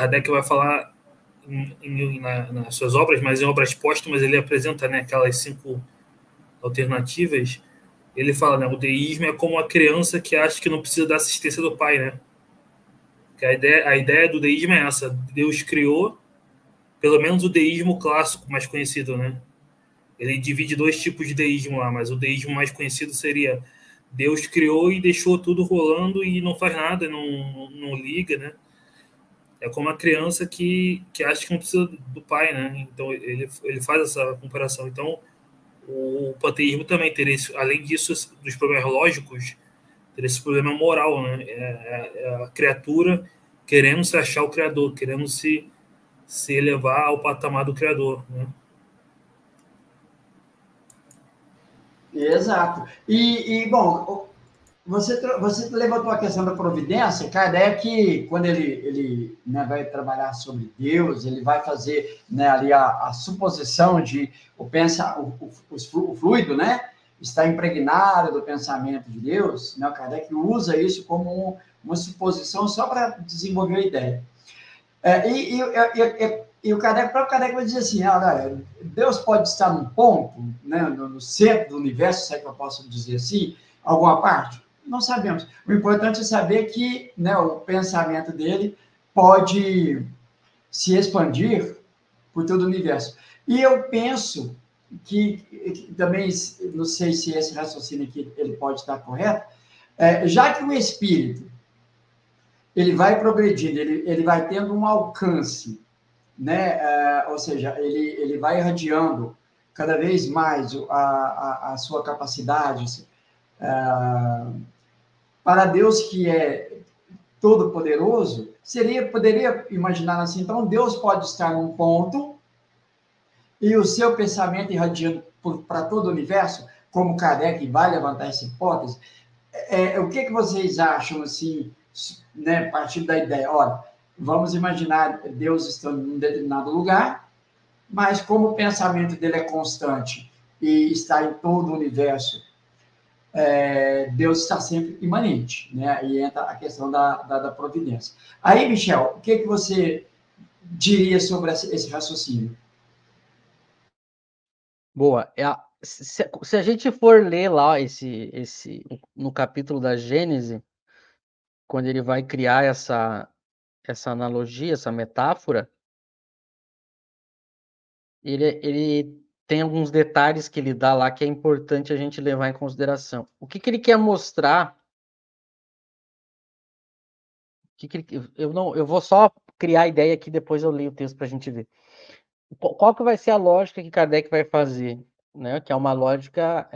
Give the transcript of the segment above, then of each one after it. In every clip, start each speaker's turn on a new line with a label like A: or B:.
A: Kardec vai falar nas suas obras, mas em obras póstumas ele apresenta, né, aquelas 5 alternativas. Ele fala, né, o deísmo é como a criança que acha que não precisa da assistência do pai, né? Que a ideia do deísmo é essa: Deus criou, pelo menos o deísmo clássico mais conhecido, né? Ele divide 2 tipos de deísmo lá, mas o deísmo mais conhecido seria Deus criou e deixou tudo rolando e não faz nada, não liga, né? É como a criança que acha que não precisa do pai, né? Então ele faz essa comparação. Então o panteísmo também teria, além disso, dos problemas lógicos, teria esse problema moral, né? É a criatura querendo se achar o criador, querendo se elevar ao patamar do criador, né?
B: Exato. Bom, você levantou a questão da providência. Kardec, quando ele né, vai trabalhar sobre Deus, ele vai fazer né, ali a suposição de o fluido, né, está impregnado do pensamento de Deus. Né, o Kardec usa isso como uma suposição só para desenvolver a ideia. E o próprio Kardec vai dizer assim, olha, Deus pode estar num ponto, né, no centro do universo, se é que eu posso dizer assim, alguma parte? Não sabemos. O importante é saber que né, o pensamento dele pode se expandir por todo o universo. E eu penso que também, não sei se esse raciocínio aqui ele pode estar correto, já que o espírito ele vai progredindo, ele vai tendo um alcance, né? Ou seja, ele vai irradiando cada vez mais a sua capacidade para Deus que é todo-poderoso, poderia imaginar assim, então Deus pode estar num ponto e o seu pensamento irradiando para todo o universo, como Kardec vai levantar essa hipótese. O que vocês acham, assim, né, a partir da ideia? Olha, vamos imaginar Deus estando em um determinado lugar, mas como o pensamento dele é constante e está em todo o universo, Deus está sempre imanente, né? E entra a questão da providência. Aí, Michel, o que você diria sobre esse raciocínio?
C: Boa. Se a gente for ler lá no capítulo da Gênese, quando ele vai criar essa analogia, essa metáfora, ele tem alguns detalhes que ele dá lá que é importante a gente levar em consideração. O que ele quer mostrar? Eu vou só criar a ideia aqui, depois eu leio o texto para a gente ver. Qual que vai ser a lógica que Kardec vai fazer? Né? Que é uma lógica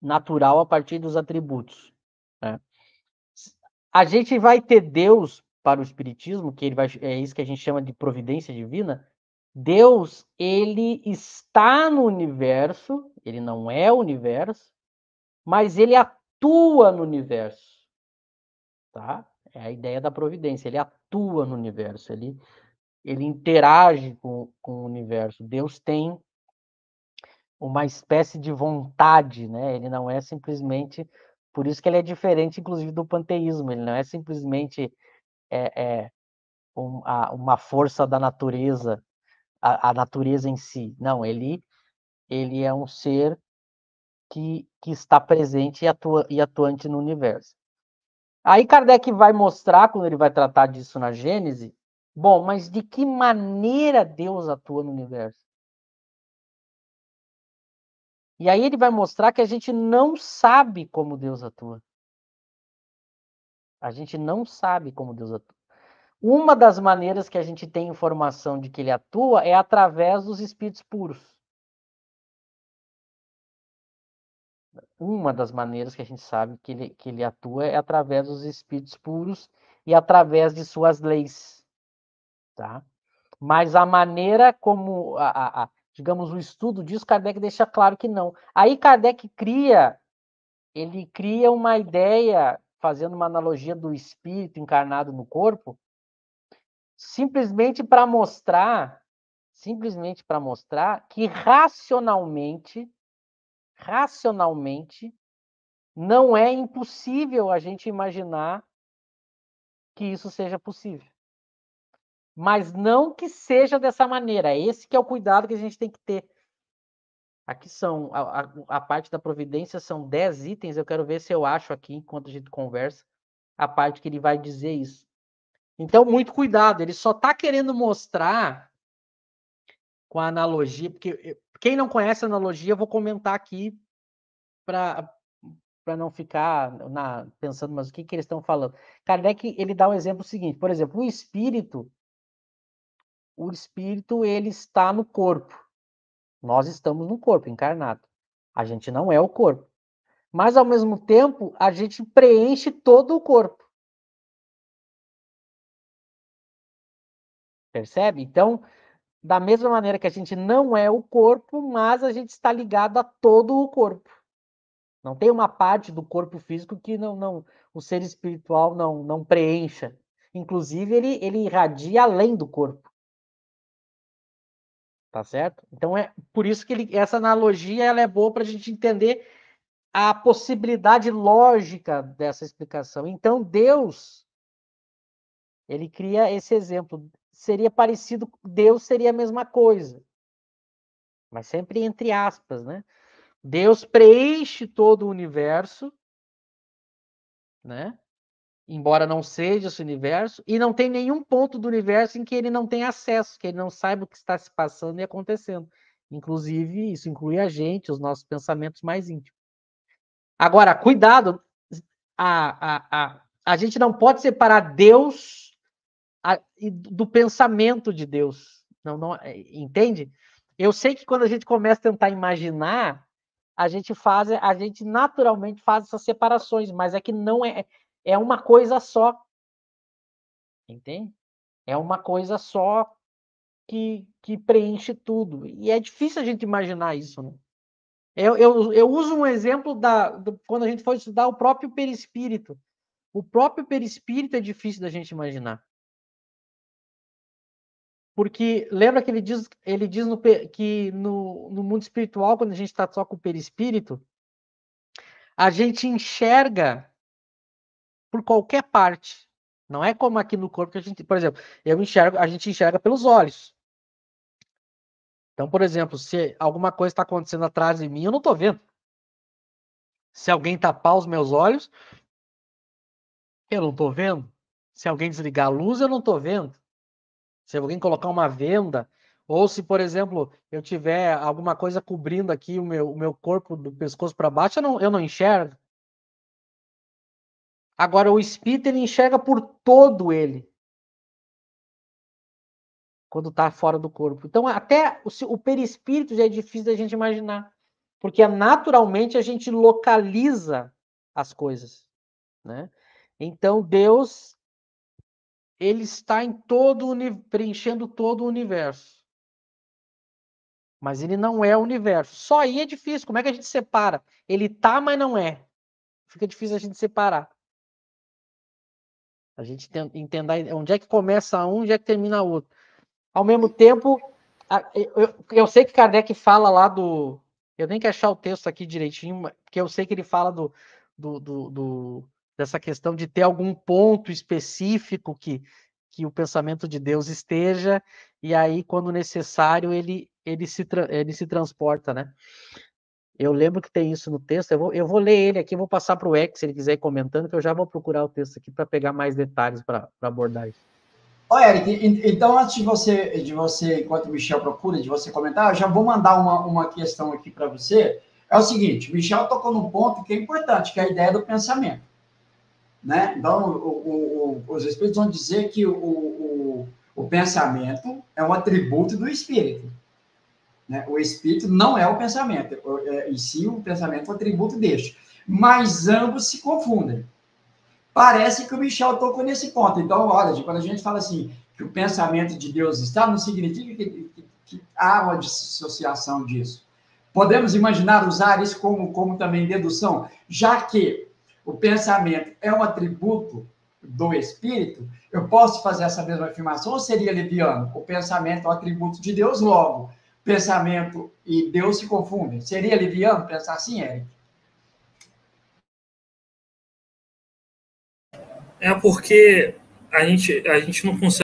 C: natural a partir dos atributos. Né? A gente vai ter Deus para o Espiritismo, é isso que a gente chama de providência divina. Deus, ele está no universo, ele não é o universo, mas ele atua no universo, tá? É a ideia da providência, ele atua no universo, ele interage com o universo. Deus tem uma espécie de vontade, né? Ele não é simplesmente, por isso que ele é diferente, inclusive, do panteísmo. Ele não é simplesmente uma força da natureza, a natureza em si. Não, ele é um ser que está presente e atuante no universo. Aí Kardec vai mostrar, quando ele vai tratar disso na Gênese, bom, mas de que maneira Deus atua no universo? E aí ele vai mostrar que a gente não sabe como Deus atua. A gente não sabe como Deus atua. Uma das maneiras que a gente tem informação de que ele atua é através dos espíritos puros. Uma das maneiras que a gente sabe que ele atua é através dos espíritos puros e através de suas leis. Tá? Mas a maneira como, digamos, o estudo disso, Kardec deixa claro que não. Aí Kardec cria uma ideia, fazendo uma analogia do espírito encarnado no corpo, simplesmente para mostrar que racionalmente, não é impossível a gente imaginar que isso seja possível. mas não que seja dessa maneira. Esse que é o cuidado que a gente tem que ter. Aqui são, a parte da providência são 10 itens, eu quero ver se eu acho aqui, enquanto a gente conversa, a parte que ele vai dizer isso. Então, muito cuidado, ele só está querendo mostrar com a analogia, porque quem não conhece a analogia, eu vou comentar aqui para não ficar pensando, mas o que eles estão falando? Kardec, ele dá um exemplo seguinte, por exemplo, o espírito, ele está no corpo. Nós estamos no corpo, encarnado. A gente não é o corpo. Mas, ao mesmo tempo, a gente preenche todo o corpo. Percebe? Então, da mesma maneira que a gente não é o corpo, mas a gente está ligado a todo o corpo. Não tem uma parte do corpo físico que o ser espiritual não preencha. Inclusive, ele irradia além do corpo. Tá certo? Então, é por isso que essa analogia ela é boa para a gente entender a possibilidade lógica dessa explicação. Então, Deus, ele cria esse exemplo. Seria parecido, Deus seria a mesma coisa. Mas sempre entre aspas, né? Deus preenche todo o universo, né? Embora não seja esse universo, e não tem nenhum ponto do universo em que ele não tenha acesso, que ele não saiba o que está se passando e acontecendo. Inclusive, isso inclui a gente, os nossos pensamentos mais íntimos. Agora, cuidado, a gente não pode separar Deus do pensamento de Deus. Não, entende? Eu sei que quando a gente começa a tentar imaginar, a gente naturalmente faz essas separações, mas é que não é uma coisa só. Entende? É uma coisa só que preenche tudo. E é difícil a gente imaginar isso, né? Eu uso um exemplo quando a gente for estudar o próprio perispírito. O próprio perispírito é difícil da gente imaginar. Porque lembra que ele diz que no mundo espiritual, quando a gente está só com o perispírito, a gente enxerga por qualquer parte. Não é como aqui no corpo que a gente, por exemplo, a gente enxerga pelos olhos. Então, por exemplo, se alguma coisa está acontecendo atrás de mim, eu não estou vendo. Se alguém tapar os meus olhos, eu não estou vendo. Se alguém desligar a luz, eu não estou vendo. Se alguém colocar uma venda, ou se, por exemplo, eu tiver alguma coisa cobrindo aqui o meu corpo do pescoço para baixo, eu não enxergo. Agora, o espírito, ele enxerga por todo ele, quando está fora do corpo. Então, até o perispírito já é difícil da gente imaginar, porque naturalmente a gente localiza as coisas, né? Então, Deus, ele está preenchendo todo o universo. Mas ele não é o universo. Só aí é difícil. Como é que a gente separa? Ele tá, mas não é. Fica difícil a gente separar. A gente entender onde é que começa um, onde é que termina outro. Ao mesmo tempo, eu sei que Kardec fala lá do... Eu nem quero achar o texto aqui direitinho, porque eu sei que ele fala dessa questão de ter algum ponto específico que o pensamento de Deus esteja, e aí, quando necessário, ele se transporta, né? Eu lembro que tem isso no texto, eu vou ler ele aqui, vou passar para o X, se ele quiser ir comentando, que eu já vou procurar o texto aqui para pegar mais detalhes para abordar isso.
B: Ô, Eric, então antes de você, enquanto o Michel procura, de você comentar, eu já vou mandar uma questão aqui para você. É o seguinte, o Michel tocou num ponto que é importante, que é a ideia do pensamento. Né? Então, os espíritos vão dizer que o pensamento é um atributo do espírito. Né? O espírito não é o pensamento, em si o pensamento é um atributo deste. Mas ambos se confundem. Parece que o Michel tocou nesse ponto. Então, olha, quando a gente fala assim, que o pensamento de Deus está, não significa que há uma dissociação disso. Podemos imaginar usar isso como também dedução, já que o pensamento é um atributo do espírito, eu posso fazer essa mesma afirmação ou seria leviano? O pensamento é um atributo de Deus, logo, pensamento e Deus se confundem. Seria leviano pensar assim, Eric?
A: É porque a gente não consegue